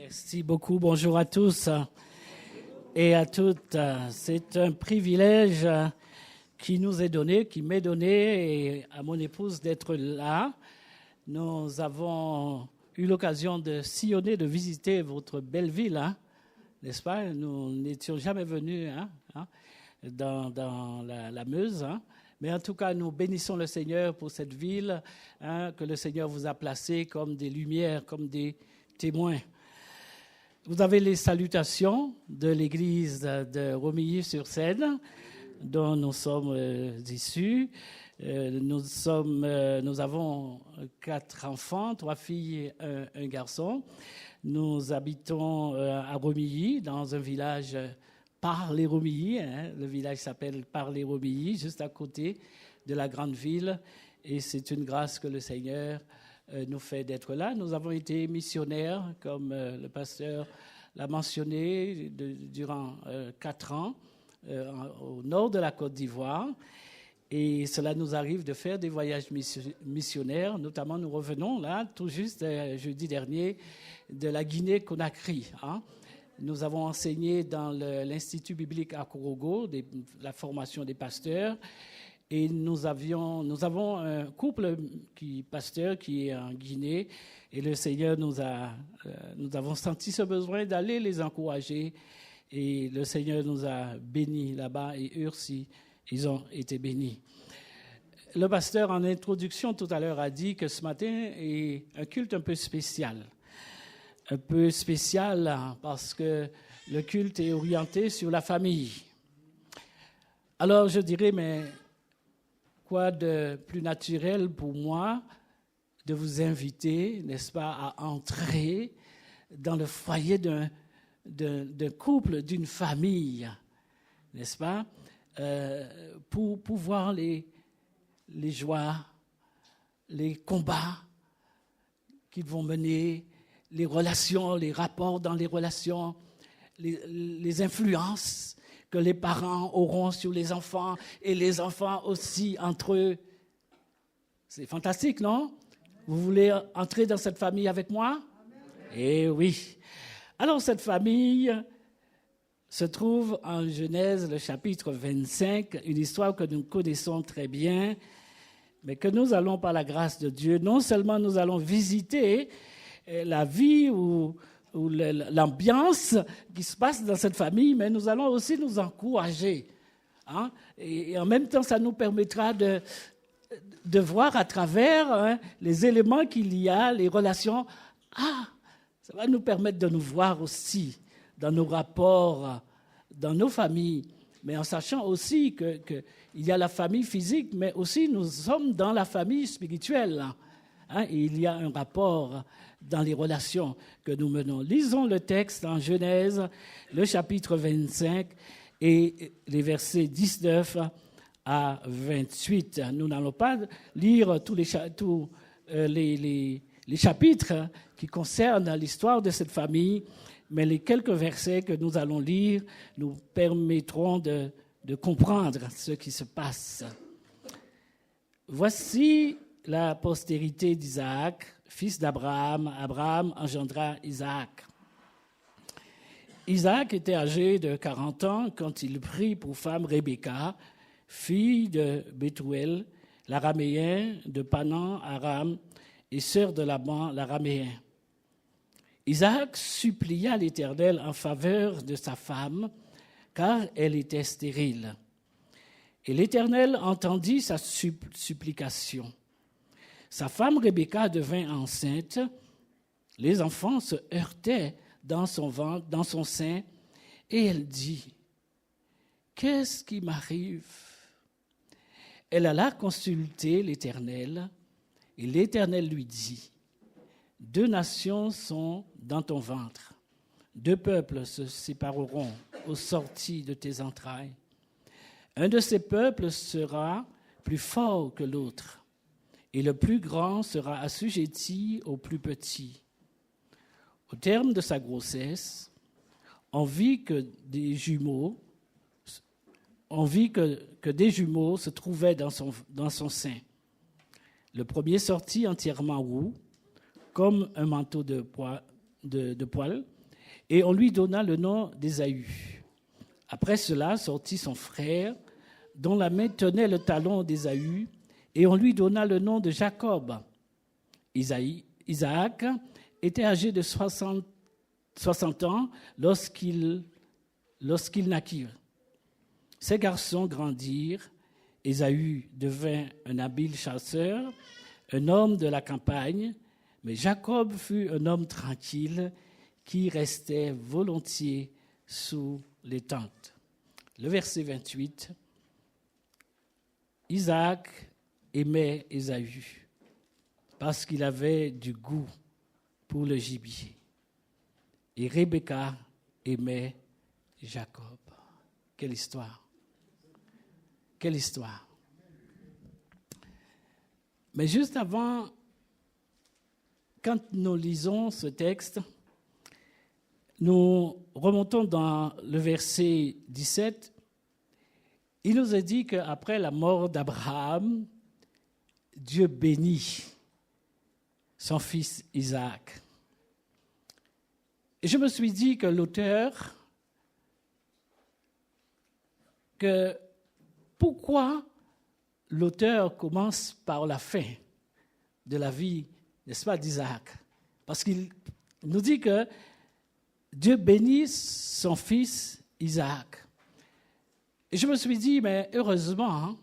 Merci beaucoup. Bonjour à tous et à toutes. C'est un privilège qui nous est donné, qui m'est donné et à mon épouse d'être là. Nous avons eu l'occasion de sillonner, de visiter votre belle ville, n'est-ce pas? Nous n'étions jamais venus dans la Meuse. Mais en tout cas, nous bénissons le Seigneur pour cette ville que le Seigneur vous a placée comme des lumières, comme des témoins. Vous avez les salutations de l'église de Romilly-sur-Seine, dont nous sommes issus. Nous avons 4 enfants, 3 filles et un garçon. Nous habitons à Romilly, dans un village Par-les-Romilly. Le village s'appelle Par-les-Romilly, juste à côté de la grande ville. Et c'est une grâce que le Seigneur nous fait d'être là. Nous avons été missionnaires, comme le pasteur l'a mentionné, durant 4 ans au nord de la Côte d'Ivoire. Et cela nous arrive de faire des voyages missionnaires. Notamment, nous revenons là, tout juste jeudi dernier, de la Guinée-Conakry. Nous avons enseigné dans l'Institut biblique à Korogo, la formation des pasteurs. Et nous avons un couple pasteur qui est en Guinée. Et le Seigneur nous avons senti ce besoin d'aller les encourager. Et le Seigneur nous a bénis là-bas et eux aussi, ils ont été bénis. Le pasteur, en introduction tout à l'heure, a dit que ce matin est un culte un peu spécial. Un peu spécial parce que le culte est orienté sur la famille. Alors je dirais, mais quoi de plus naturel pour moi de vous inviter, n'est-ce pas, à entrer dans le foyer d'un couple, d'une famille, n'est-ce pas, pour voir les joies, les combats qu'ils vont mener, les relations, les rapports dans les relations, les influences que les parents auront sur les enfants et les enfants aussi entre eux. C'est fantastique, non? Vous voulez entrer dans cette famille avec moi? Eh oui. Alors, cette famille se trouve en Genèse, le chapitre 25, une histoire que nous connaissons très bien, mais que nous allons, par la grâce de Dieu, non seulement nous allons visiter la vie ou l'ambiance qui se passe dans cette famille, mais nous allons aussi nous encourager. Et en même temps, ça nous permettra de voir à travers les éléments qu'il y a, les relations. Ça va nous permettre de nous voir aussi dans nos rapports, dans nos familles, mais en sachant aussi qu'il y a la famille physique, mais aussi nous sommes dans la famille spirituelle. Et il y a un rapport dans les relations que nous menons. Lisons le texte en Genèse, le chapitre 25 et les versets 19 à 28. Nous n'allons pas lire tous les chapitres qui concernent l'histoire de cette famille, mais les quelques versets que nous allons lire nous permettront de comprendre ce qui se passe. Voici la postérité d'Isaac, fils d'Abraham. Abraham engendra Isaac. Isaac était âgé de 40 ans quand il prit pour femme Rebecca, fille de Bethuel, l'araméen, de Panan, Aram, et sœur de Laban, l'araméen. Isaac supplia l'Éternel en faveur de sa femme, car elle était stérile. Et l'Éternel entendit sa supplication. Sa femme Rebecca devint enceinte, les enfants se heurtaient dans son ventre, dans son sein, et elle dit, « Qu'est-ce qui m'arrive ?» Elle alla consulter l'Éternel, et l'Éternel lui dit, « 2 nations sont dans ton ventre, 2 peuples se sépareront aux sorties de tes entrailles. Un de ces peuples sera plus fort que l'autre, et le plus grand sera assujetti au plus petit. » Au terme de sa grossesse, on vit que des jumeaux se trouvaient dans son sein. Le premier sortit entièrement roux, comme un manteau de de poil, et on lui donna le nom d'Ésaü. Après cela sortit son frère, dont la main tenait le talon d'Ésaü, et on lui donna le nom de Jacob. Isaac était âgé de 60 ans lorsqu'il naquit. Ces garçons grandirent. Ésaü devint un habile chasseur, un homme de la campagne, mais Jacob fut un homme tranquille qui restait volontiers sous les tentes. Le verset 28. Isaac aimait Ésaü parce qu'il avait du goût pour le gibier. Et Rebecca aimait Jacob. Quelle histoire! Quelle histoire! Mais juste avant, quand nous lisons ce texte, nous remontons dans le verset 17. Il nous est dit qu'après la mort d'Abraham, Dieu bénit son fils Isaac. Et je me suis dit que l'auteur, pourquoi l'auteur commence par la fin de la vie, n'est-ce pas, d'Isaac? Parce qu'il nous dit que Dieu bénit son fils Isaac. Et je me suis dit, mais heureusement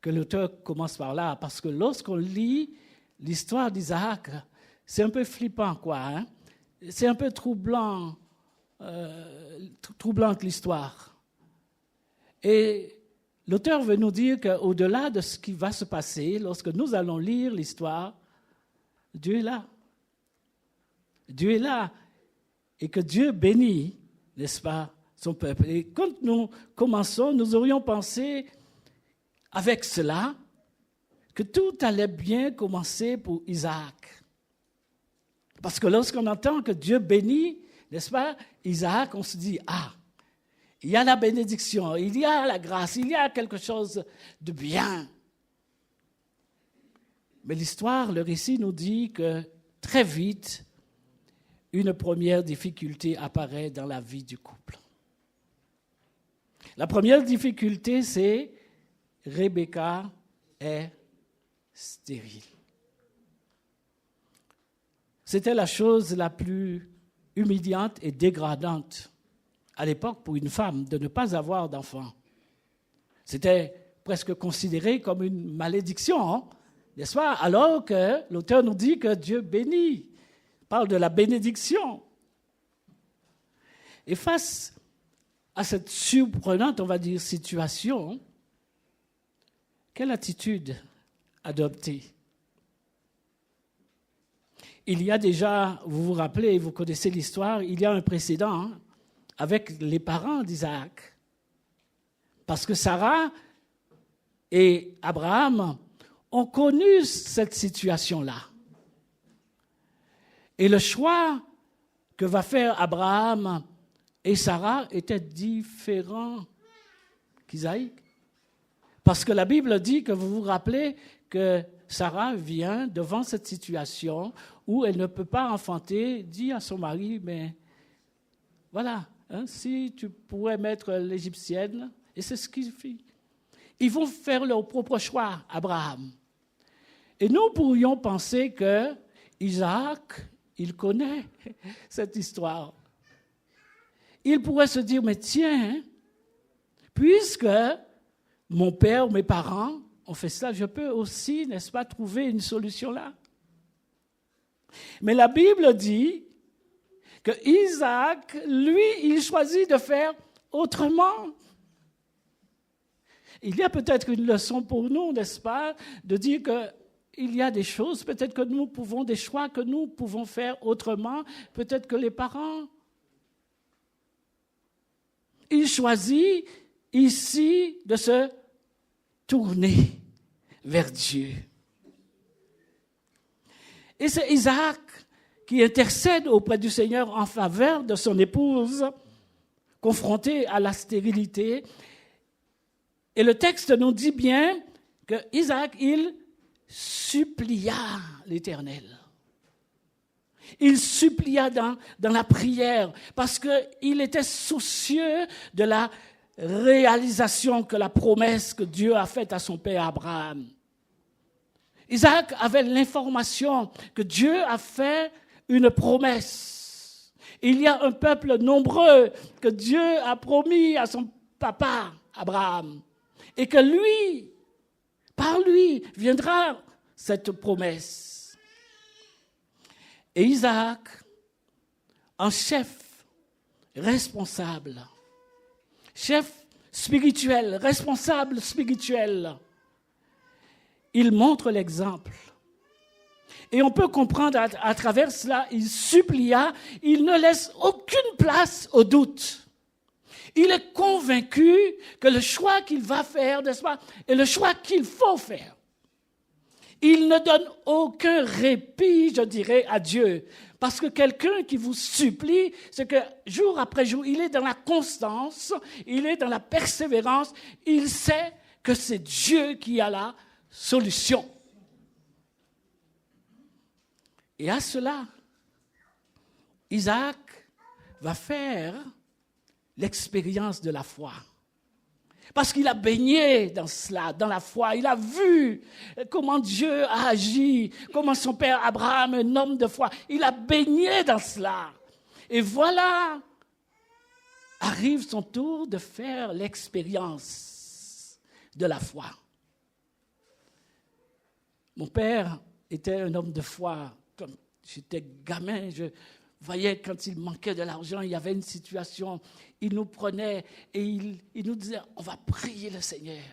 que l'auteur commence par là, parce que lorsqu'on lit l'histoire d'Isaac, c'est un peu flippant, quoi. C'est un peu troublante l'histoire. Et l'auteur veut nous dire qu'au-delà de ce qui va se passer, lorsque nous allons lire l'histoire, Dieu est là. Dieu est là. Et que Dieu bénit, n'est-ce pas, son peuple. Et quand nous commençons, nous aurions pensé avec cela que tout allait bien commencer pour Isaac. Parce que lorsqu'on entend que Dieu bénit, n'est-ce pas, Isaac, on se dit, il y a la bénédiction, il y a la grâce, il y a quelque chose de bien. Mais l'histoire, le récit nous dit que très vite, une première difficulté apparaît dans la vie du couple. La première difficulté, c'est Rebecca est stérile. C'était la chose la plus humiliante et dégradante à l'époque pour une femme de ne pas avoir d'enfant. C'était presque considéré comme une malédiction, n'est-ce pas? Alors que l'auteur nous dit que Dieu bénit, parle de la bénédiction. Et face à cette surprenante, on va dire, situation, quelle attitude adopter? Il y a déjà, vous vous rappelez, vous connaissez l'histoire, il y a un précédent avec les parents d'Isaac. Parce que Sarah et Abraham ont connu cette situation-là. Et le choix que va faire Abraham et Sarah était différent qu'Isaac. Parce que la Bible dit que vous vous rappelez que Sarah vient devant cette situation où elle ne peut pas enfanter, dit à son mari, mais voilà, si tu pourrais mettre l'égyptienne, et c'est ce qu'il fait. Ils vont faire leur propre choix, Abraham. Et nous pourrions penser que Isaac, il connaît cette histoire. Il pourrait se dire, mais tiens, puisque mon père, mes parents ont fait ça, je peux aussi, n'est-ce pas, trouver une solution là. Mais la Bible dit que Isaac, lui, il choisit de faire autrement. Il y a peut-être une leçon pour nous, n'est-ce pas, de dire qu'il y a des choses, peut-être que nous pouvons, des choix que nous pouvons faire autrement, peut-être que les parents. Il choisit ici de se tourner vers Dieu. Et c'est Isaac qui intercède auprès du Seigneur en faveur de son épouse, confrontée à la stérilité. Et le texte nous dit bien que Isaac, il supplia l'Éternel. Il supplia dans la prière parce qu'il était soucieux de la réalisation que la promesse que Dieu a faite à son père Abraham. Isaac avait l'information que Dieu a fait une promesse. Il y a un peuple nombreux que Dieu a promis à son papa Abraham et que lui, par lui, viendra cette promesse. Et Isaac, en chef responsable, chef spirituel, responsable spirituel, il montre l'exemple. Et on peut comprendre à travers cela, il supplia, il ne laisse aucune place au doute. Il est convaincu que le choix qu'il va faire, n'est-ce pas, est le choix qu'il faut faire. Il ne donne aucun répit, je dirais, à Dieu. Parce que quelqu'un qui vous supplie, c'est que jour après jour, il est dans la constance, il est dans la persévérance, il sait que c'est Dieu qui a la solution. Et à cela, Isaac va faire l'expérience de la foi. Parce qu'il a baigné dans cela, dans la foi. Il a vu comment Dieu a agi, comment son père Abraham, un homme de foi, il a baigné dans cela. Et voilà, arrive son tour de faire l'expérience de la foi. Mon père était un homme de foi. Quand j'étais gamin, je voyais quand il manquait de l'argent, il y avait une situation, il nous prenait et il nous disait, on va prier le Seigneur.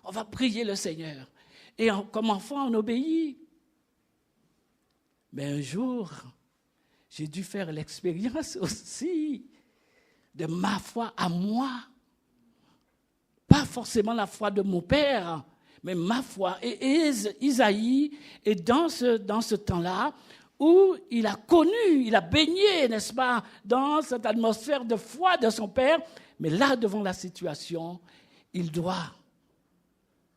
On va prier le Seigneur. Et comme enfant, on obéit. Mais un jour, j'ai dû faire l'expérience aussi de ma foi à moi. Pas forcément la foi de mon père, mais ma foi. Et Isaïe est dans ce temps-là où il a connu, il a baigné, n'est-ce pas, dans cette atmosphère de foi de son père. Mais là, devant la situation, il doit,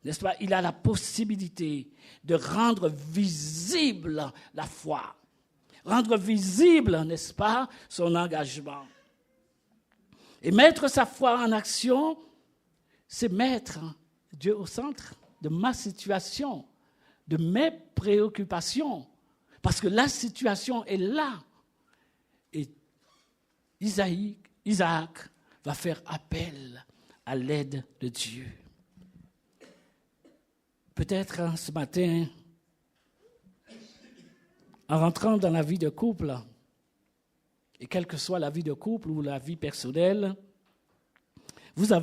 n'est-ce pas, il a la possibilité de rendre visible la foi. Rendre visible, n'est-ce pas, son engagement. Et mettre sa foi en action, c'est mettre Dieu au centre de ma situation, de mes préoccupations. Parce que la situation est là. Et Isaac va faire appel à l'aide de Dieu. Peut-être ce matin, en rentrant dans la vie de couple, et quelle que soit la vie de couple ou la vie personnelle, vous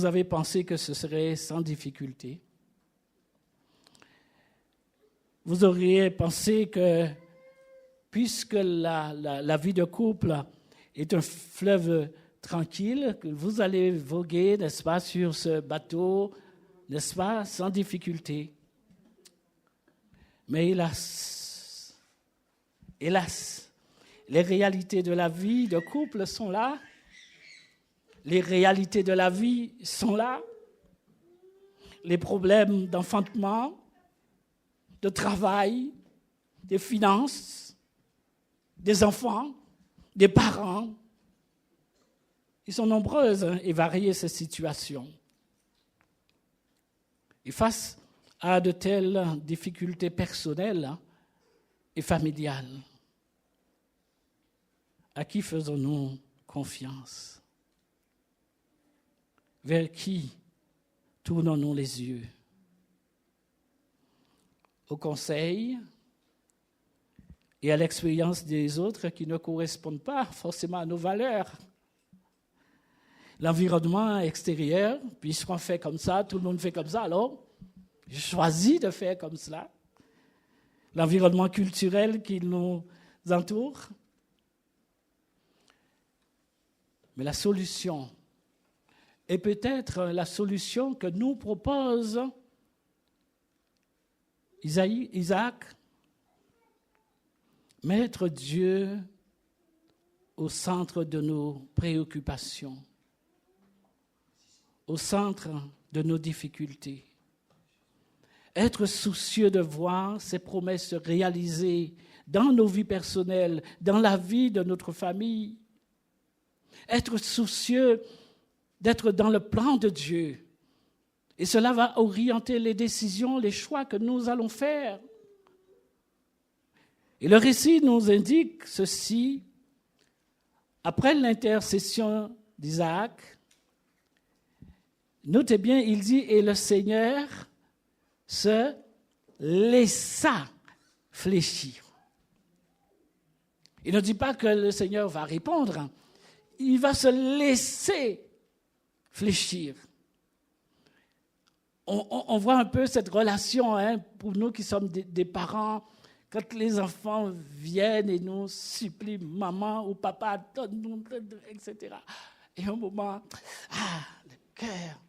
avez pensé que ce serait sans difficulté. Vous auriez pensé que, puisque la vie de couple est un fleuve tranquille, que vous allez voguer, n'est-ce pas, sur ce bateau, n'est-ce pas, sans difficulté. Mais hélas, les réalités de la vie de couple sont là. Les réalités de la vie sont là. Les problèmes d'enfantement, de travail, des finances, des enfants, des parents. Ils sont nombreuses et variées ces situations. Et face à de telles difficultés personnelles et familiales, à qui faisons-nous confiance? Vers qui tournons-nous les yeux? Au conseil et à l'expérience des autres qui ne correspondent pas forcément à nos valeurs. L'environnement extérieur, puisqu'on fait comme ça, tout le monde fait comme ça, alors je choisis de faire comme cela. L'environnement culturel qui nous entoure. Mais la solution est peut-être la solution que nous propose Isaac, mettre Dieu au centre de nos préoccupations, au centre de nos difficultés. Être soucieux de voir ses promesses se réaliser dans nos vies personnelles, dans la vie de notre famille. Être soucieux d'être dans le plan de Dieu. Et cela va orienter les décisions, les choix que nous allons faire. Et le récit nous indique ceci. Après l'intercession d'Isaac, notez bien, il dit, et le Seigneur se laissa fléchir. Il ne dit pas que le Seigneur va répondre, il va se laisser fléchir. On voit un peu cette relation, pour nous qui sommes des parents, quand les enfants viennent et nous supplient, maman ou papa, donne-nous, etc. Et un moment, le cœur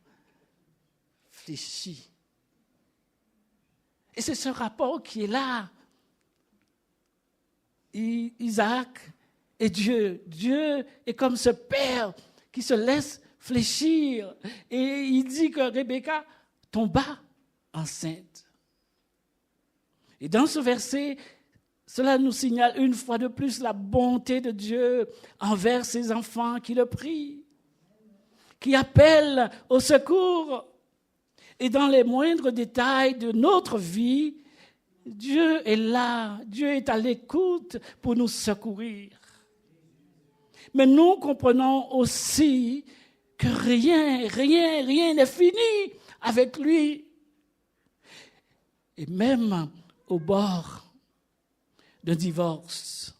fléchit. Et c'est ce rapport qui est là. Isaac et Dieu. Dieu est comme ce père qui se laisse fléchir. Et il dit que Rebecca tomba enceinte. Et dans ce verset, cela nous signale une fois de plus la bonté de Dieu envers ses enfants qui le prient, qui appellent au secours. Et dans les moindres détails de notre vie, Dieu est là, Dieu est à l'écoute pour nous secourir. Mais nous comprenons aussi que rien n'est fini avec lui. Et même au bord d'un divorce,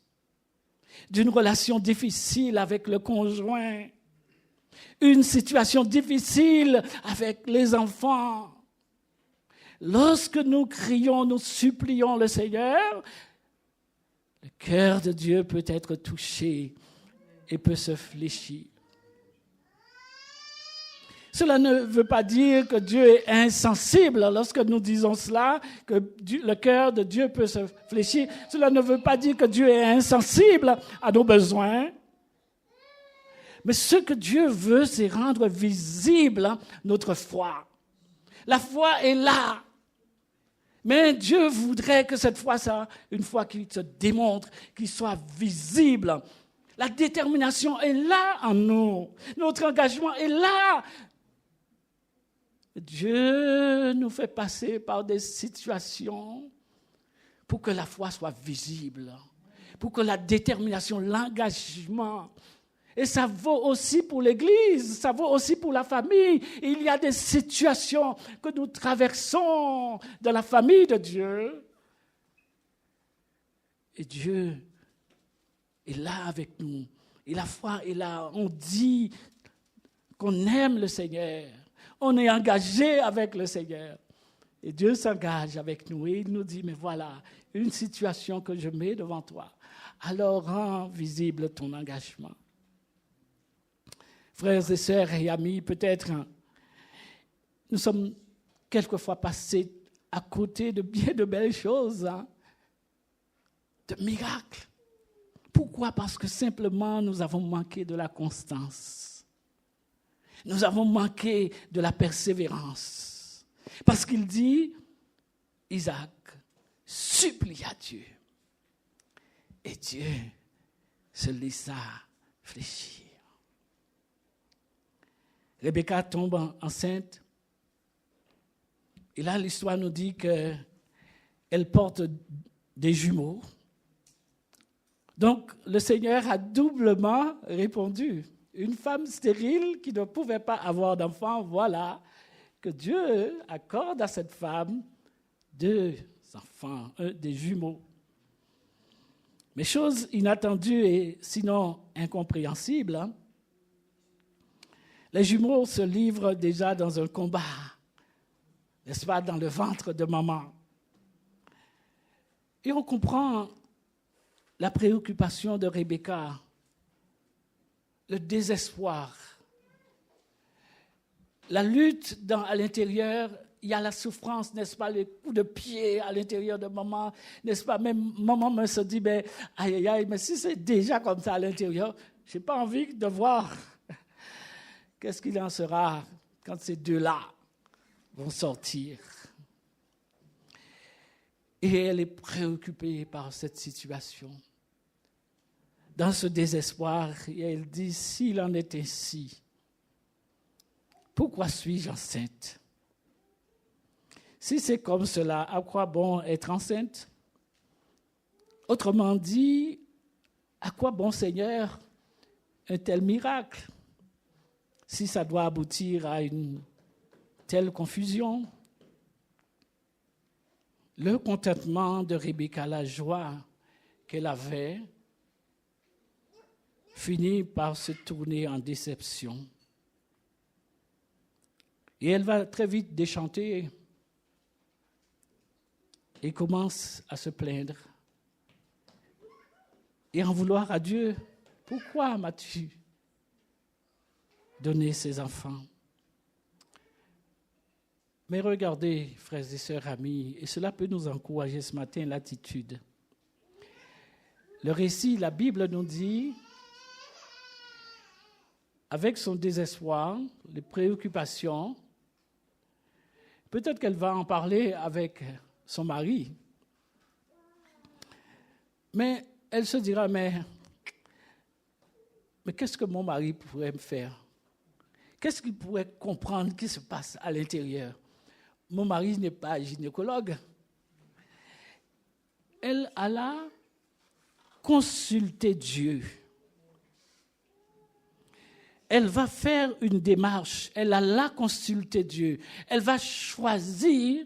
d'une relation difficile avec le conjoint, une situation difficile avec les enfants. Lorsque nous crions, nous supplions le Seigneur, le cœur de Dieu peut être touché et peut se fléchir. Cela ne veut pas dire que Dieu est insensible. Lorsque nous disons cela, que le cœur de Dieu peut se fléchir, cela ne veut pas dire que Dieu est insensible à nos besoins. Mais ce que Dieu veut, c'est rendre visible notre foi. La foi est là. Mais Dieu voudrait que cette foi soit une foi qui se démontre, qui soit visible. La détermination est là en nous. Notre engagement est là. Dieu nous fait passer par des situations pour que la foi soit visible, pour que la détermination, l'engagement. Et ça vaut aussi pour l'Église, ça vaut aussi pour la famille. Il y a des situations que nous traversons dans la famille de Dieu. Et Dieu est là avec nous. Et la foi est là. On dit qu'on aime le Seigneur. On est engagé avec le Seigneur. Et Dieu s'engage avec nous. Et il nous dit, mais voilà, une situation que je mets devant toi. Alors rends visible ton engagement. Frères et sœurs et amis, peut-être nous sommes quelquefois passés à côté de bien de belles choses, de miracles. Pourquoi? Parce que simplement nous avons manqué de la constance. Nous avons manqué de la persévérance. Parce qu'il dit, Isaac supplia Dieu. Et Dieu se laissa fléchir. Rebecca tombe enceinte. Et là, l'histoire nous dit qu'elle porte des jumeaux. Donc, le Seigneur a doublement répondu. Une femme stérile qui ne pouvait pas avoir d'enfant, voilà que Dieu accorde à cette femme 2 enfants, des jumeaux. Mais chose inattendue et sinon incompréhensible, les jumeaux se livrent déjà dans un combat, n'est-ce pas, dans le ventre de maman. Et on comprend la préoccupation de Rebecca, le désespoir, la lutte à l'intérieur, il y a la souffrance, n'est-ce pas, les coups de pied à l'intérieur de maman, n'est-ce pas, même maman me se dit, mais mais si c'est déjà comme ça à l'intérieur, je n'ai pas envie de voir qu'est-ce qu'il en sera quand ces deux-là vont sortir. Et elle est préoccupée par cette situation. Dans ce désespoir, elle dit, s'il en est ainsi, pourquoi suis-je enceinte? Si c'est comme cela, à quoi bon être enceinte? Autrement dit, à quoi bon, Seigneur, un tel miracle, si ça doit aboutir à une telle confusion? Le contentement de Rebecca, la joie qu'elle avait, finit par se tourner en déception. Et elle va très vite déchanter et commence à se plaindre et en vouloir à Dieu. Pourquoi m'as-tu donné ces enfants? Mais regardez, frères et sœurs, amis, et cela peut nous encourager ce matin, l'attitude. Le récit, la Bible nous dit, avec son désespoir, les préoccupations, peut-être qu'elle va en parler avec son mari, mais elle se dira, mais qu'est-ce que mon mari pourrait me faire? Qu'est-ce qu'il pourrait comprendre qui se passe à l'intérieur? Mon mari n'est pas gynécologue. Elle alla consulter Dieu. Elle va faire une démarche. Elle alla consulter Dieu. Elle va choisir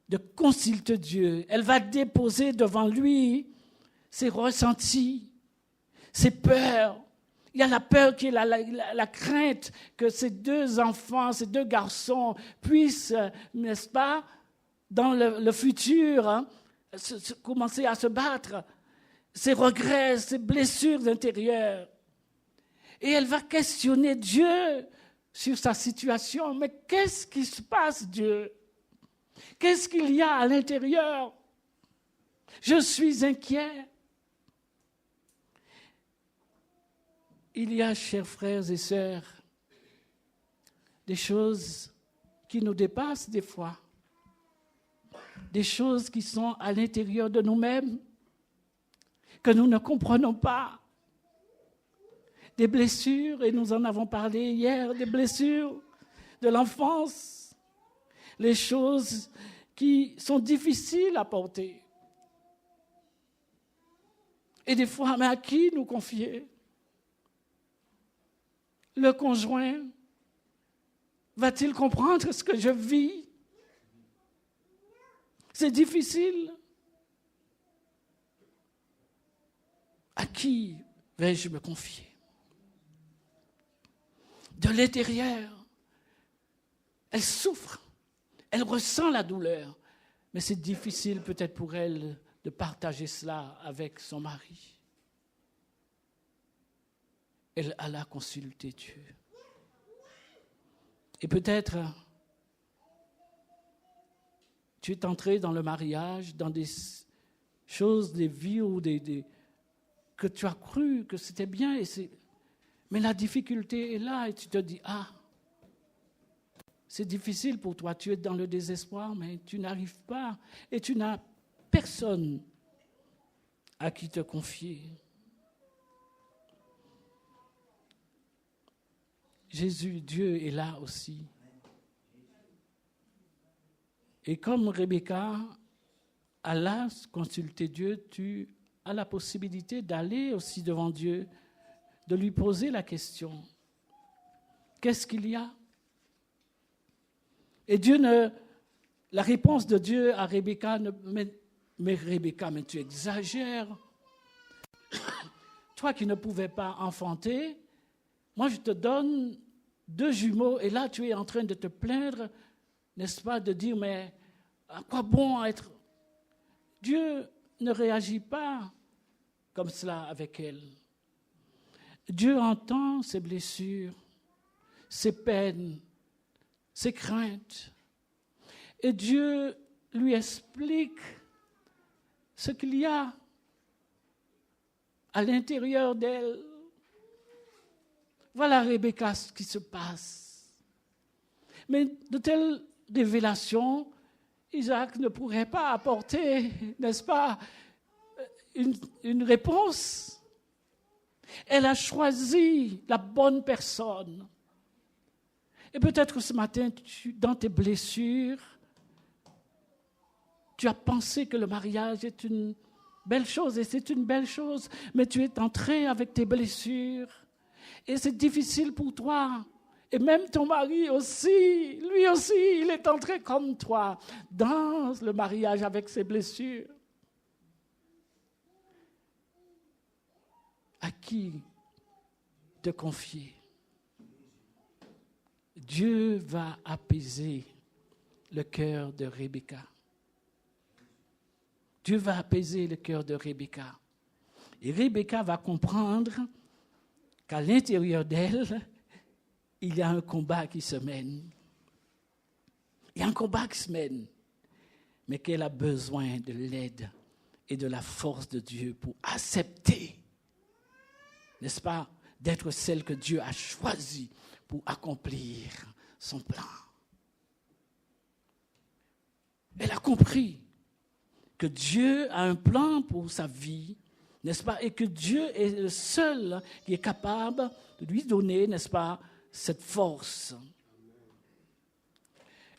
de consulter Dieu. Elle va déposer devant lui ses ressentis, ses peurs. Il y a la peur qui est la crainte que ces deux enfants, ces deux garçons puissent, n'est-ce pas, dans le futur, commencer à se battre. Ses regrets, ses blessures intérieures. Et elle va questionner Dieu sur sa situation. Mais qu'est-ce qui se passe, Dieu? Qu'est-ce qu'il y a à l'intérieur? Je suis inquiet. Il y a, chers frères et sœurs, des choses qui nous dépassent des fois, des choses qui sont à l'intérieur de nous-mêmes, que nous ne comprenons pas, des blessures, et nous en avons parlé hier, des blessures de l'enfance, les choses qui sont difficiles à porter. Et des fois, mais à qui nous confier? Le conjoint va-t-il comprendre ce que je vis? C'est difficile. À qui vais-je me confier? De l'intérieur, elle souffre, elle ressent la douleur, mais c'est difficile peut-être pour elle de partager cela avec son mari. Elle alla consulter Dieu. Et peut-être, tu es entré dans le mariage, dans des choses, des vies ou que tu as cru que c'était bien, mais la difficulté est là et tu te dis, c'est difficile pour toi, tu es dans le désespoir, mais tu n'arrives pas et tu n'as personne à qui te confier. Jésus, Dieu est là aussi. Et comme Rebecca alla consulter Dieu, tu as la possibilité d'aller aussi devant Dieu, de lui poser la question. Qu'est-ce qu'il y a? Et la réponse de Dieu à Rebecca, mais Rebecca, mais tu exagères. Toi qui ne pouvais pas enfanter, moi je te donne 2 jumeaux et là tu es en train de te plaindre, n'est-ce pas, de dire mais à quoi bon être... Dieu ne réagit pas comme cela avec elle. Dieu entend ses blessures, ses peines, ses craintes. Et Dieu lui explique ce qu'il y a à l'intérieur d'elle. Voilà, Rebecca, ce qui se passe. Mais de telles révélations, Isaac ne pourrait pas apporter, n'est-ce pas, une réponse. Elle a choisi la bonne personne. Et peut-être ce matin, dans tes blessures, tu as pensé que le mariage est une belle chose, et c'est une belle chose, mais tu es entré avec tes blessures, et c'est difficile pour toi. Et même ton mari aussi, lui aussi, il est entré comme toi dans le mariage avec ses blessures. À qui te confier? Dieu va apaiser le cœur de Rebecca. Dieu va apaiser le cœur de Rebecca. Et Rebecca va comprendre qu'à l'intérieur d'elle, il y a un combat qui se mène. Il y a un combat qui se mène, mais qu'elle a besoin de l'aide et de la force de Dieu pour accepter, n'est-ce pas, d'être celle que Dieu a choisie pour accomplir son plan. Elle a compris que Dieu a un plan pour sa vie, n'est-ce pas, et que Dieu est le seul qui est capable de lui donner, n'est-ce pas, cette force.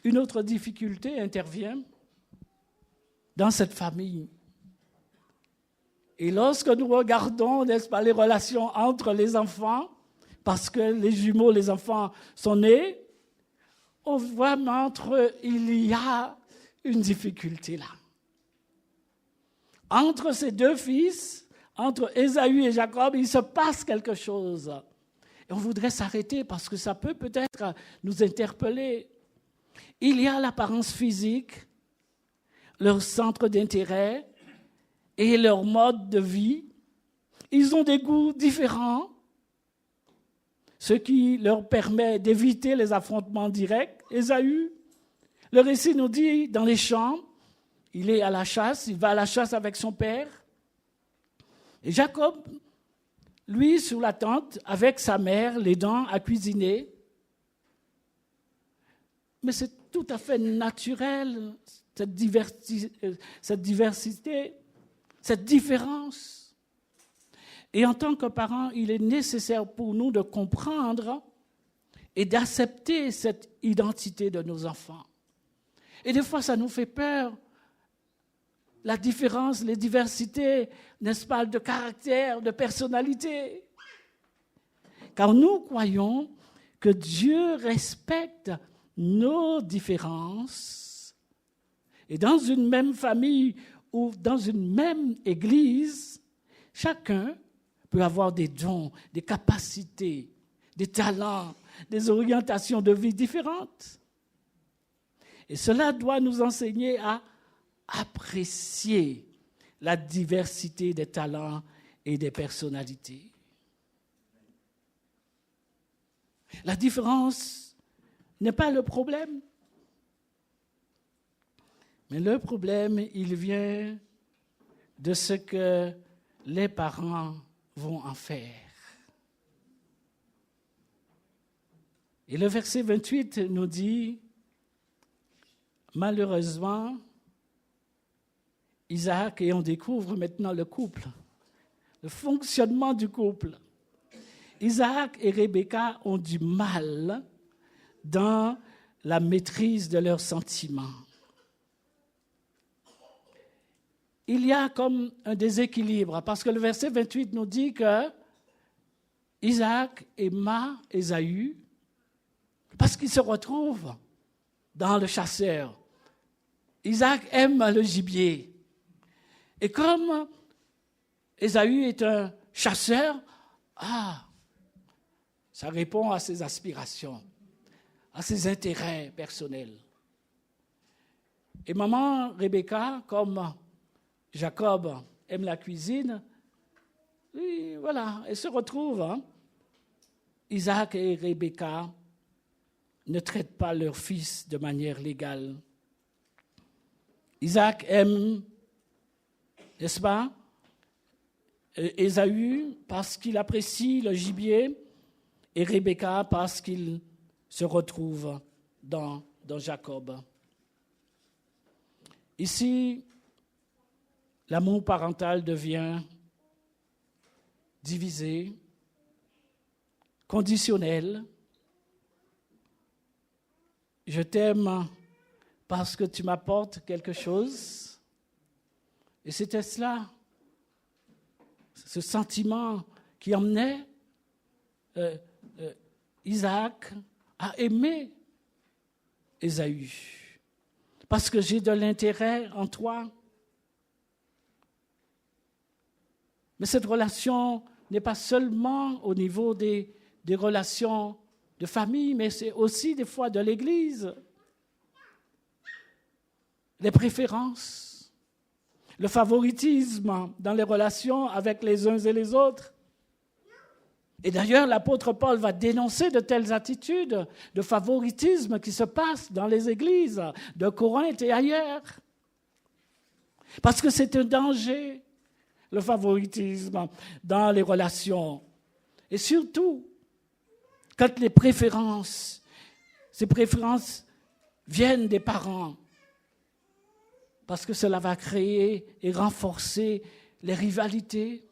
Une autre difficulté intervient dans cette famille. Et lorsque nous regardons, n'est-ce pas, les relations entre les enfants, parce que les jumeaux, les enfants sont nés, on voit qu'entre eux, il y a une difficulté là. Entre ces deux fils, entre Ésaü et Jacob, il se passe quelque chose. Et on voudrait s'arrêter parce que ça peut peut-être nous interpeller. Il y a l'apparence physique, leur centre d'intérêt et leur mode de vie. Ils ont des goûts différents, ce qui leur permet d'éviter les affrontements directs. Ésaü, le récit nous dit, dans les champs, il est à la chasse, il va à la chasse avec son père. Et Jacob, lui, sous la tente, avec sa mère, les dents à cuisiner. Mais c'est tout à fait naturel, cette diversité, cette différence. Et en tant que parents, il est nécessaire pour nous de comprendre et d'accepter cette identité de nos enfants. Et des fois, ça nous fait peur. La différence, les diversités, n'est-ce pas, de caractère, de personnalité. Car nous croyons que Dieu respecte nos différences. Et dans une même famille ou dans une même église, chacun peut avoir des dons, des capacités, des talents, des orientations de vie différentes. Et cela doit nous enseigner à apprécier la diversité des talents et des personnalités. La différence n'est pas le problème, mais le problème, il vient de ce que les parents vont en faire. Et le verset 28 nous dit, malheureusement, Isaac, et on découvre maintenant le couple, le fonctionnement du couple. Isaac et Rebecca ont du mal dans la maîtrise de leurs sentiments. Il y a comme un déséquilibre, parce que le verset 28 nous dit que Isaac aima Ésaü parce qu'il se retrouve dans le chasseur. Isaac aime le gibier. Et comme Ésaü est un chasseur, ça répond à ses aspirations, à ses intérêts personnels. Et maman Rebecca, comme Jacob aime la cuisine, oui, voilà, elle se retrouve. Isaac et Rebecca ne traitent pas leur fils de manière légale. Isaac aime, n'est-ce pas, Ésaü parce qu'il apprécie le gibier et Rebecca parce qu'il se retrouve dans Jacob. Ici, l'amour parental devient divisé, conditionnel. Je t'aime parce que tu m'apportes quelque chose. Et c'était cela, ce sentiment qui emmenait Isaac à aimer Ésaü. Parce que j'ai de l'intérêt en toi. Mais cette relation n'est pas seulement au niveau des relations de famille, mais c'est aussi des fois de l'Église. Les préférences, le favoritisme dans les relations avec les uns et les autres. Et d'ailleurs, l'apôtre Paul va dénoncer de telles attitudes de favoritisme qui se passent dans les églises de Corinthe et ailleurs. Parce que c'est un danger, le favoritisme dans les relations. Et surtout, quand ces préférences viennent des parents, parce que cela va créer et renforcer les rivalités.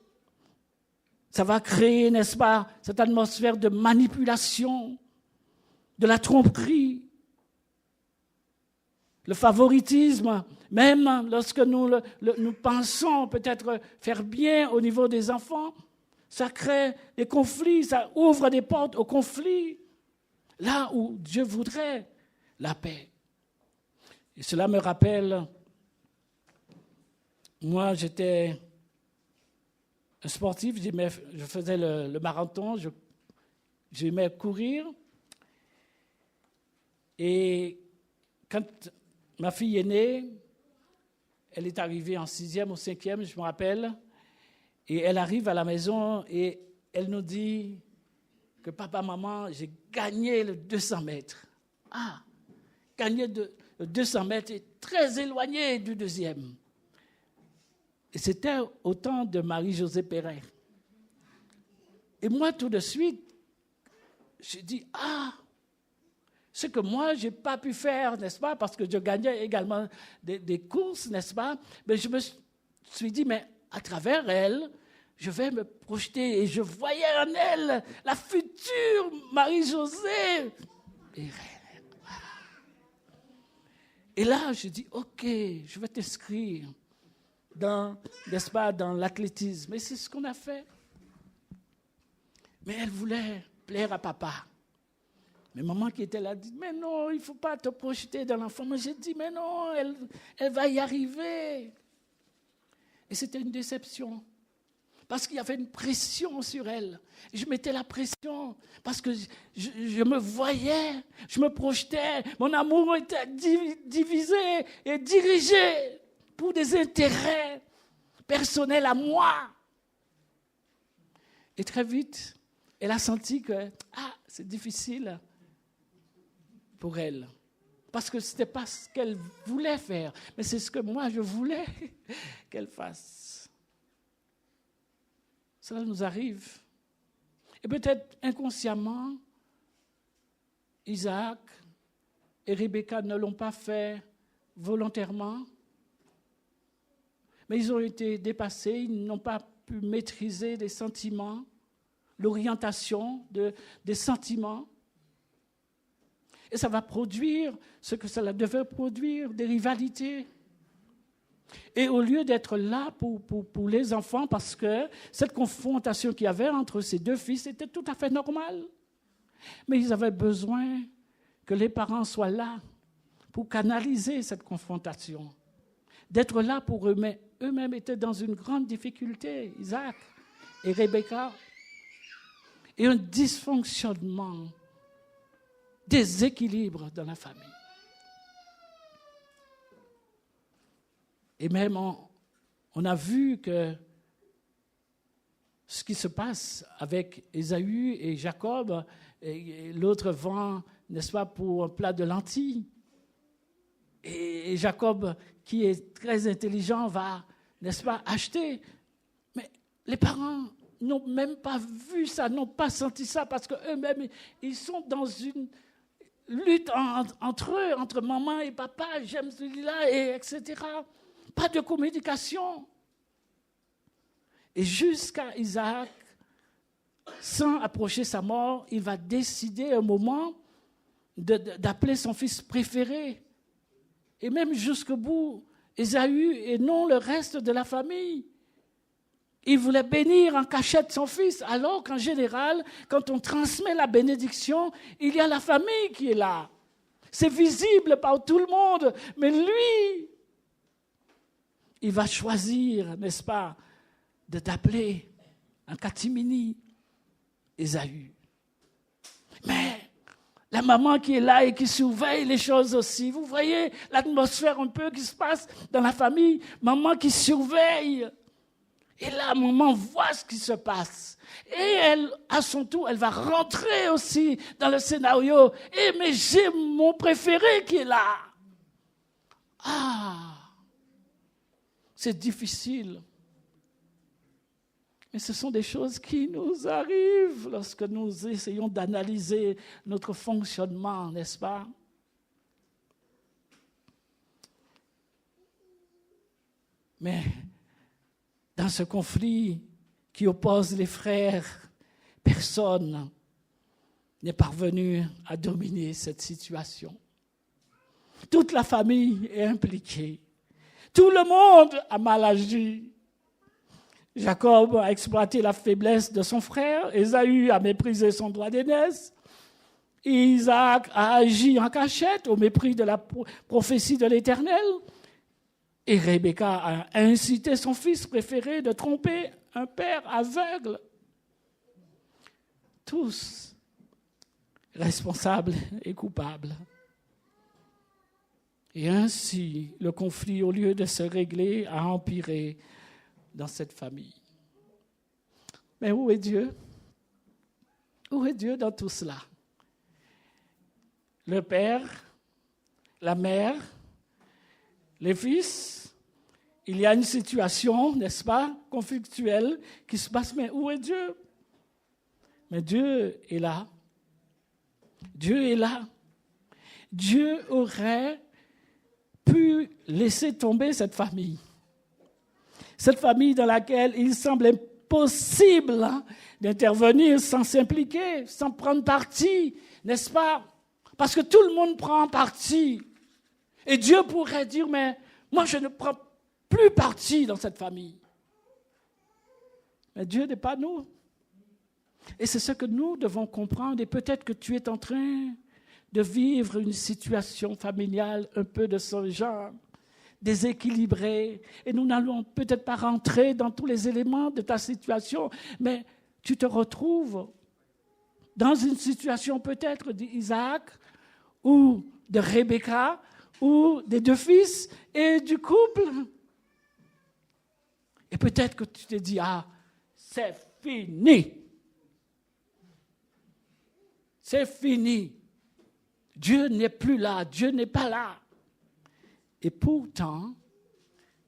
Ça va créer, n'est-ce pas, cette atmosphère de manipulation, de la tromperie, le favoritisme, même lorsque nous pensons peut-être faire bien au niveau des enfants, ça crée des conflits, ça ouvre des portes aux conflits, là où Dieu voudrait la paix. Et cela me rappelle, moi j'étais un sportif, je faisais le marathon, j'aimais courir. Et quand ma fille est née, elle est arrivée en 6e ou 5e, je me rappelle, et elle arrive à la maison et elle nous dit que papa, maman, j'ai gagné le 200 mètres. Ah, gagné le 200 mètres et très éloigné du 2e. Et c'était au temps de Marie-Josée Perret. Et moi, tout de suite, j'ai dit, ce que moi, je n'ai pas pu faire, n'est-ce pas, parce que je gagnais également des courses, n'est-ce pas, mais je me suis dit, mais à travers elle, je vais me projeter. Et je voyais en elle la future Marie-Josée Perret. Et là, je dis, OK, je vais t'inscrire n'est-ce pas, dans l'athlétisme. Et c'est ce qu'on a fait. Mais elle voulait plaire à papa. Mais maman qui était là dit, mais non, il ne faut pas te projeter dans l'enfant. Mais j'ai dit, mais non, elle va y arriver. Et c'était une déception. Parce qu'il y avait une pression sur elle. Et je mettais la pression parce que je me voyais, je me projetais. Mon amour était divisé et dirigé pour des intérêts personnels à moi. Et très vite, elle a senti que c'est difficile pour elle. Parce que ce n'était pas ce qu'elle voulait faire, mais c'est ce que moi je voulais qu'elle fasse. Cela nous arrive. Et peut-être inconsciemment, Isaac et Rebecca ne l'ont pas fait volontairement. Mais ils ont été dépassés, ils n'ont pas pu maîtriser les sentiments, l'orientation des sentiments. Et ça va produire ce que cela devait produire, des rivalités. Et au lieu d'être là pour les enfants, parce que cette confrontation qu'il y avait entre ces deux fils était tout à fait normale. Mais ils avaient besoin que les parents soient là pour canaliser cette confrontation. D'être là pour eux, mais eux-mêmes étaient dans une grande difficulté, Isaac et Rebecca, et un dysfonctionnement, déséquilibre dans la famille. Et même on a vu que ce qui se passe avec Ésaü et Jacob, et l'autre vend, n'est-ce pas, pour un plat de lentilles. Et Jacob, qui est très intelligent, va, n'est-ce pas, acheter. Mais les parents n'ont même pas vu ça, n'ont pas senti ça, parce qu'eux-mêmes, ils sont dans une lutte entre eux, entre maman et papa, j'aime celui-là, et etc. Pas de communication. Et jusqu'à Isaac, sans approcher sa mort, il va décider un moment d'appeler son fils préféré. Et même jusqu'au bout, Ésaü et non le reste de la famille. Il voulait bénir en cachette son fils, alors qu'en général, quand on transmet la bénédiction, il y a la famille qui est là. C'est visible par tout le monde, mais lui, il va choisir, n'est-ce pas, d'appeler en catimini Ésaü. Mais la maman qui est là et qui surveille les choses aussi, vous voyez l'atmosphère un peu qui se passe dans la famille, maman qui surveille. Et là, maman voit ce qui se passe. Et elle, à son tour, elle va rentrer aussi dans le scénario. Mais j'ai mon préféré qui est là. Ah, c'est difficile. Mais ce sont des choses qui nous arrivent lorsque nous essayons d'analyser notre fonctionnement, n'est-ce pas? Mais dans ce conflit qui oppose les frères, personne n'est parvenu à dominer cette situation. Toute la famille est impliquée. Tout le monde a mal agi. Jacob a exploité la faiblesse de son frère. Ésaü a méprisé son droit d'aînesse. Isaac a agi en cachette au mépris de la prophétie de l'Éternel. Et Rebecca a incité son fils préféré de tromper un père aveugle. Tous responsables et coupables. Et ainsi, le conflit, au lieu de se régler, a empiré dans cette famille. Mais où est Dieu? Où est Dieu dans tout cela? Le père, la mère, les fils, il y a une situation, n'est-ce pas, conflictuelle qui se passe, mais où est Dieu? Mais Dieu est là. Dieu est là. Dieu aurait pu laisser tomber cette famille. Cette famille dans laquelle il semble impossible d'intervenir sans s'impliquer, sans prendre parti, n'est-ce pas? Parce que tout le monde prend parti. Et Dieu pourrait dire, mais moi je ne prends plus parti dans cette famille. Mais Dieu n'est pas nous. Et c'est ce que nous devons comprendre. Et peut-être que tu es en train de vivre une situation familiale un peu de ce genre, déséquilibrée. Et nous n'allons peut-être pas rentrer dans tous les éléments de ta situation, mais tu te retrouves dans une situation peut-être d'Isaac ou de Rebecca ou des deux fils et du couple. Et peut-être que tu te dis, ah, c'est fini. C'est fini. Dieu n'est plus là, Dieu n'est pas là. Et pourtant,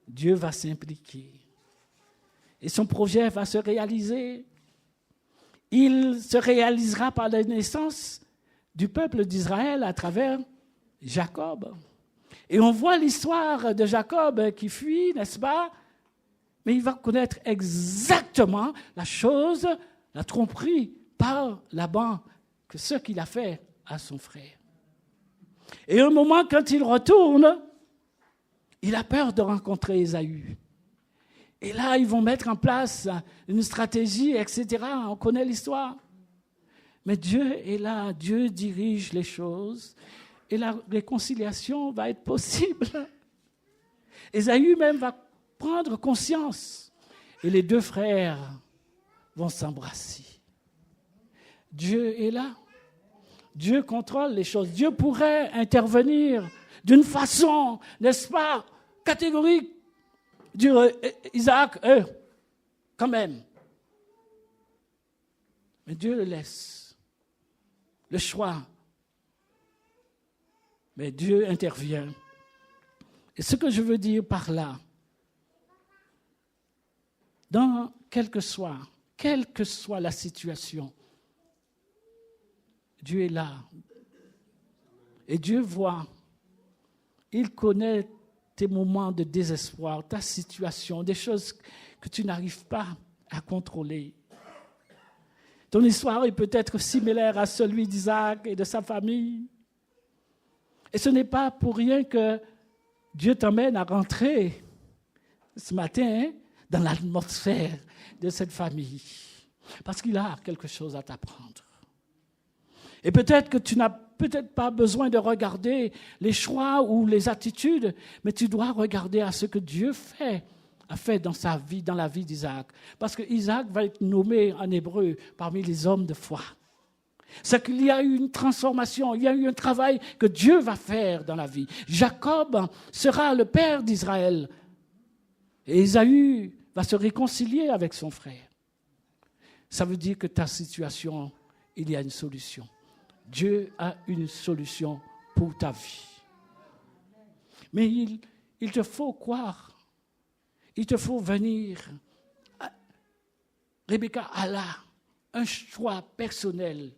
Dieu va s'impliquer. Et son projet va se réaliser. Il se réalisera par la naissance du peuple d'Israël à travers Jacob. Et on voit l'histoire de Jacob qui fuit, n'est-ce pas? Mais il va connaître exactement la chose, la tromperie par Laban, que ce qu'il a fait à son frère. Et un moment, quand il retourne, il a peur de rencontrer Ésaü. Et là, ils vont mettre en place une stratégie, etc. On connaît l'histoire. Mais Dieu est là, Dieu dirige les choses. Et la réconciliation va être possible. Ésaü même va prendre conscience. Et les deux frères vont s'embrasser. Dieu est là. Dieu contrôle les choses. Dieu pourrait intervenir d'une façon, n'est-ce pas, catégorique. Dire, Isaac, quand même. Mais Dieu le laisse. Le choix. Mais Dieu intervient. Et ce que je veux dire par là, dans quelle que soit la situation, Dieu est là. Et Dieu voit, il connaît tes moments de désespoir, ta situation, des choses que tu n'arrives pas à contrôler. Ton histoire est peut-être similaire à celui d'Isaac et de sa famille. Et ce n'est pas pour rien que Dieu t'emmène à rentrer ce matin dans l'atmosphère de cette famille. Parce qu'il a quelque chose à t'apprendre. Et peut-être que tu n'as peut-être pas besoin de regarder les choix ou les attitudes, mais tu dois regarder à ce que Dieu a fait dans sa vie, dans la vie d'Isaac. Parce que Isaac va être nommé en hébreu parmi les hommes de foi. C'est qu'il y a eu une transformation, il y a eu un travail que Dieu va faire dans la vie. Jacob sera le père d'Israël. Et Ésaü va se réconcilier avec son frère. Ça veut dire que ta situation, il y a une solution. Dieu a une solution pour ta vie. Mais il te faut croire. Il te faut venir. Rebecca a là un choix personnel,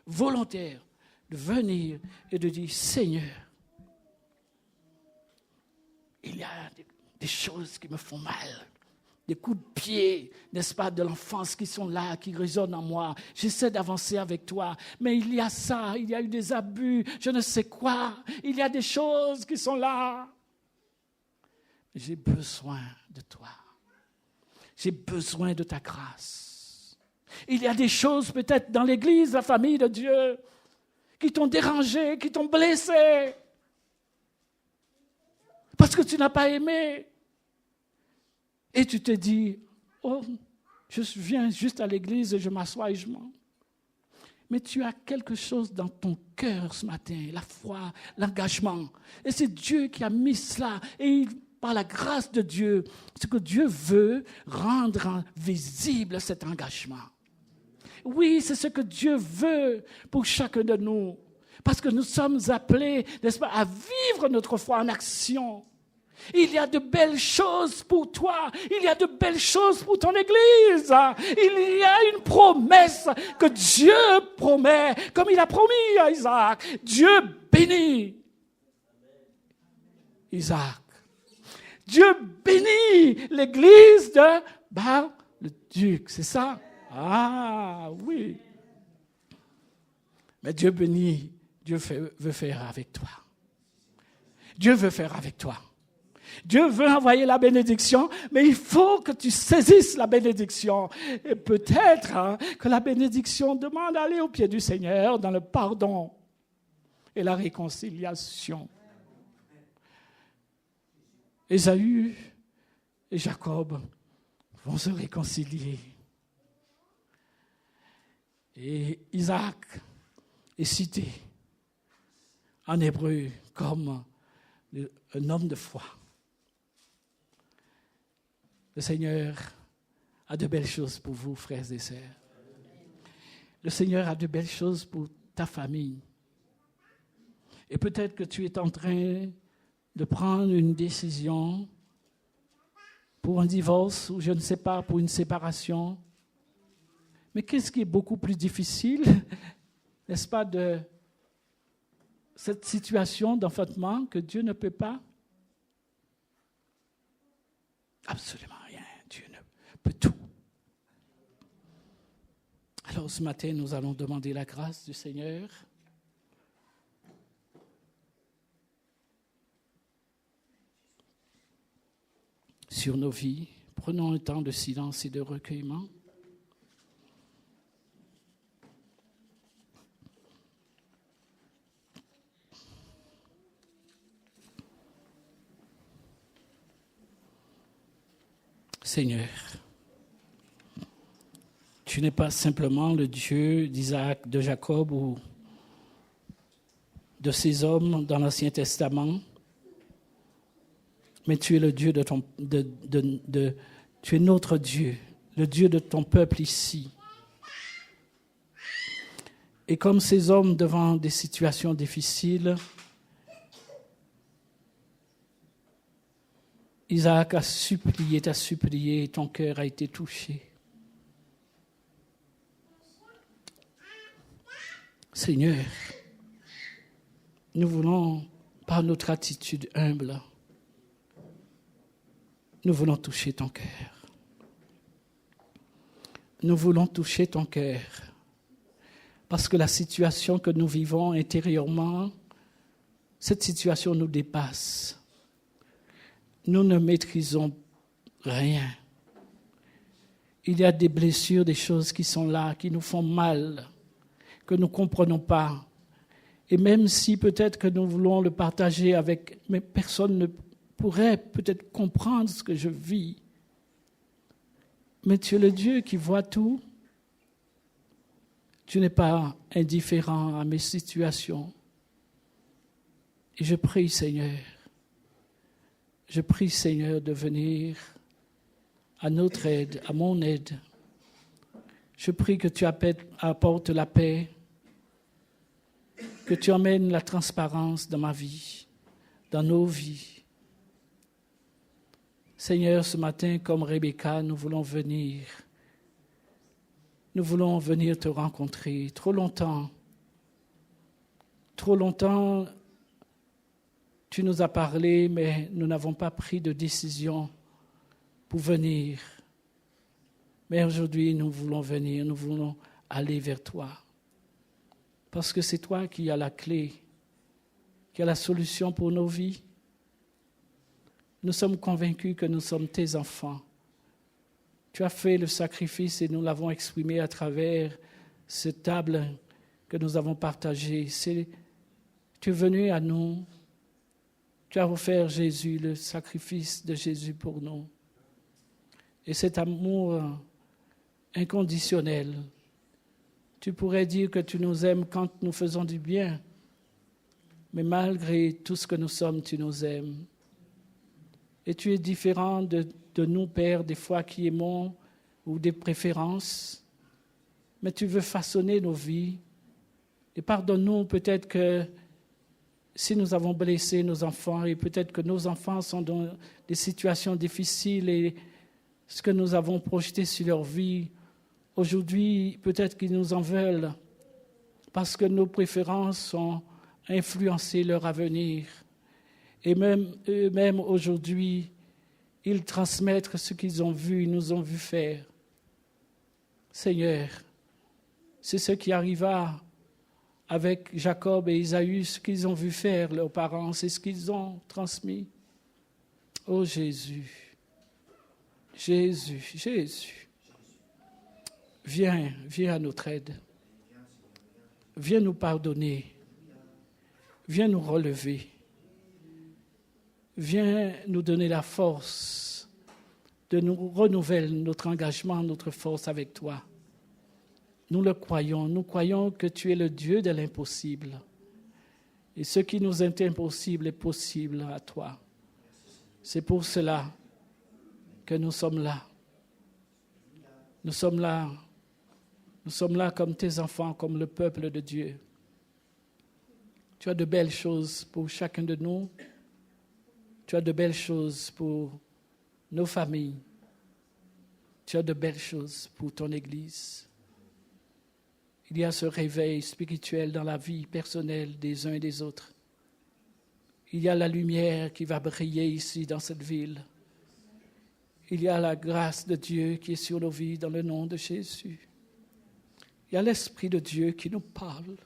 volontaire, de venir et de dire, Seigneur, il y a des choses qui me font mal. Des coups de pied, n'est-ce pas, de l'enfance qui sont là, qui résonnent en moi. J'essaie d'avancer avec toi, mais il y a ça, il y a eu des abus, je ne sais quoi. Il y a des choses qui sont là. J'ai besoin de toi. J'ai besoin de ta grâce. Il y a des choses peut-être dans l'Église, la famille de Dieu, qui t'ont dérangé, qui t'ont blessé. Parce que tu n'as pas aimé. Et tu te dis, oh, je viens juste à l'église et je m'assois et je mens. Mais tu as quelque chose dans ton cœur ce matin, la foi, l'engagement. Et c'est Dieu qui a mis cela. Et par la grâce de Dieu, c'est que Dieu veut rendre visible cet engagement. Oui, c'est ce que Dieu veut pour chacun de nous. Parce que nous sommes appelés, n'est-ce pas, à vivre notre foi en action. Il y a de belles choses pour toi. Il y a de belles choses pour ton Église. Il y a une promesse que Dieu promet, comme il a promis à Isaac. Dieu bénit Isaac. Dieu bénit l'Église de Bar-le-Duc. C'est ça? Ah oui. Mais Dieu bénit. Dieu veut faire avec toi. Dieu veut faire avec toi. Dieu veut envoyer la bénédiction, mais il faut que tu saisisses la bénédiction. Et peut-être que la bénédiction demande d'aller au pied du Seigneur dans le pardon et la réconciliation. Ésaü et Jacob vont se réconcilier. Et Isaac est cité en hébreu comme un homme de foi. Le Seigneur a de belles choses pour vous, frères et sœurs. Le Seigneur a de belles choses pour ta famille. Et peut-être que tu es en train de prendre une décision pour un divorce ou je ne sais pas, pour une séparation. Mais qu'est-ce qui est beaucoup plus difficile, n'est-ce pas, de cette situation d'enfantement que Dieu ne peut pas? Absolument rien. Dieu ne peut tout. Alors ce matin, nous allons demander la grâce du Seigneur. Sur nos vies, prenons un temps de silence et de recueillement. Seigneur, tu n'es pas simplement le Dieu d'Isaac, de Jacob ou de ces hommes dans l'Ancien Testament, mais tu es le Dieu tu es notre Dieu, le Dieu de ton peuple ici. Et comme ces hommes devant des situations difficiles, Isaac a supplié, t'a supplié, et ton cœur a été touché. Seigneur, nous voulons, par notre attitude humble, nous voulons toucher ton cœur. Nous voulons toucher ton cœur. Parce que la situation que nous vivons intérieurement, cette situation nous dépasse. Nous ne maîtrisons rien. Il y a des blessures, des choses qui sont là, qui nous font mal, que nous ne comprenons pas. Et même si peut-être que nous voulons le partager avec, mais personne ne pourrait peut-être comprendre ce que je vis. Mais tu es le Dieu qui voit tout. Tu n'es pas indifférent à mes situations. Et je prie, Seigneur, de venir à notre aide, à mon aide. Je prie que tu apportes la paix, que tu emmènes la transparence dans ma vie, dans nos vies. Seigneur, ce matin, comme Rebecca, nous voulons venir te rencontrer. Trop longtemps, tu nous as parlé, mais nous n'avons pas pris de décision pour venir. Mais aujourd'hui, nous voulons venir, nous voulons aller vers toi. Parce que c'est toi qui as la clé, qui as la solution pour nos vies. Nous sommes convaincus que nous sommes tes enfants. Tu as fait le sacrifice et nous l'avons exprimé à travers cette table que nous avons partagée. Tu es venu à nous. Tu as offert Jésus, le sacrifice de Jésus pour nous. Et cet amour inconditionnel, tu pourrais dire que tu nous aimes quand nous faisons du bien, mais malgré tout ce que nous sommes, tu nous aimes. Et tu es différent de nous, Père, des fois qui aimons ou des préférences, mais tu veux façonner nos vies. Et pardonne-nous peut-être que si nous avons blessé nos enfants, et peut-être que nos enfants sont dans des situations difficiles et ce que nous avons projeté sur leur vie, aujourd'hui, peut-être qu'ils nous en veulent parce que nos préférences ont influencé leur avenir. Et même eux-mêmes, aujourd'hui, ils transmettent ce qu'ils ont vu, ils nous ont vu faire. Seigneur, c'est ce qui arriva avec Jacob et Isaïe, ce qu'ils ont vu faire leurs parents, c'est ce qu'ils ont transmis. Oh Jésus, Jésus, Jésus, viens à notre aide. Viens nous pardonner. Viens nous relever. Viens nous donner la force de nous renouveler notre engagement, notre force avec toi. Nous le croyons. Nous croyons que tu es le Dieu de l'impossible. Et ce qui nous est impossible est possible à toi. C'est pour cela que nous sommes là. Nous sommes là. Nous sommes là comme tes enfants, comme le peuple de Dieu. Tu as de belles choses pour chacun de nous. Tu as de belles choses pour nos familles. Tu as de belles choses pour ton Église. Il y a ce réveil spirituel dans la vie personnelle des uns et des autres. Il y a la lumière qui va briller ici dans cette ville. Il y a la grâce de Dieu qui est sur nos vies dans le nom de Jésus. Il y a l'Esprit de Dieu qui nous parle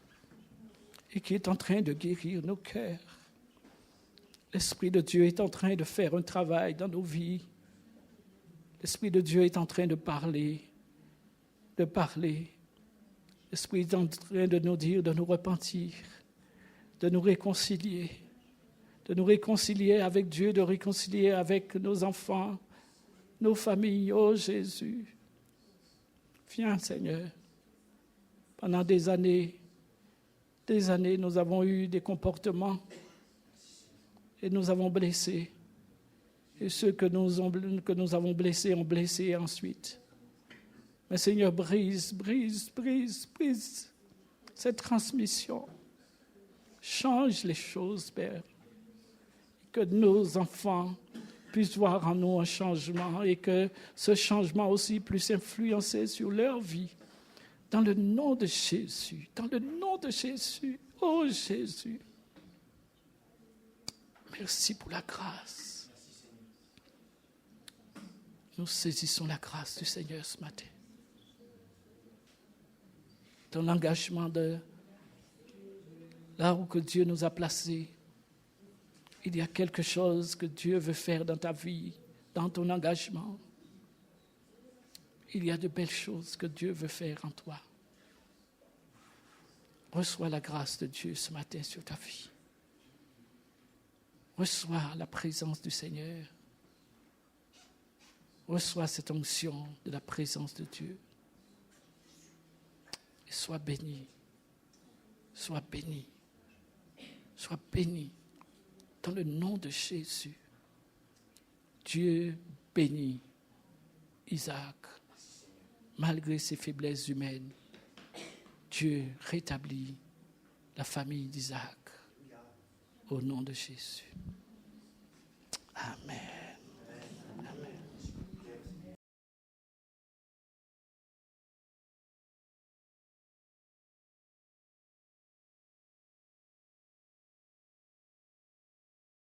et qui est en train de guérir nos cœurs. L'Esprit de Dieu est en train de faire un travail dans nos vies. L'Esprit de Dieu est en train de parler, de parler. L'Esprit est en train de nous dire de nous repentir, de nous réconcilier avec Dieu, de réconcilier avec nos enfants, nos familles. Oh Jésus, viens Seigneur. Pendant des années, nous avons eu des comportements et nous avons blessé. Et ceux que nous avons blessés ont blessé ensuite. Mais Seigneur, brise cette transmission. Change les choses, Père. Que nos enfants puissent voir en nous un changement et que ce changement aussi puisse influencer sur leur vie. Dans le nom de Jésus, oh Jésus, Merci pour la grâce. Nous saisissons la grâce du Seigneur ce matin. Ton engagement de là où que Dieu nous a placés, il y a quelque chose que Dieu veut faire dans ta vie, dans ton engagement. Il y a de belles choses que Dieu veut faire en toi. Reçois la grâce de Dieu ce matin sur ta vie. Reçois la présence du Seigneur. Reçois cette onction de la présence de Dieu. Et sois béni. Sois béni. Sois béni. Dans le nom de Jésus. Dieu bénit Isaac. Malgré ses faiblesses humaines, Dieu rétablit la famille d'Isaac. Au nom de Jésus. Amen.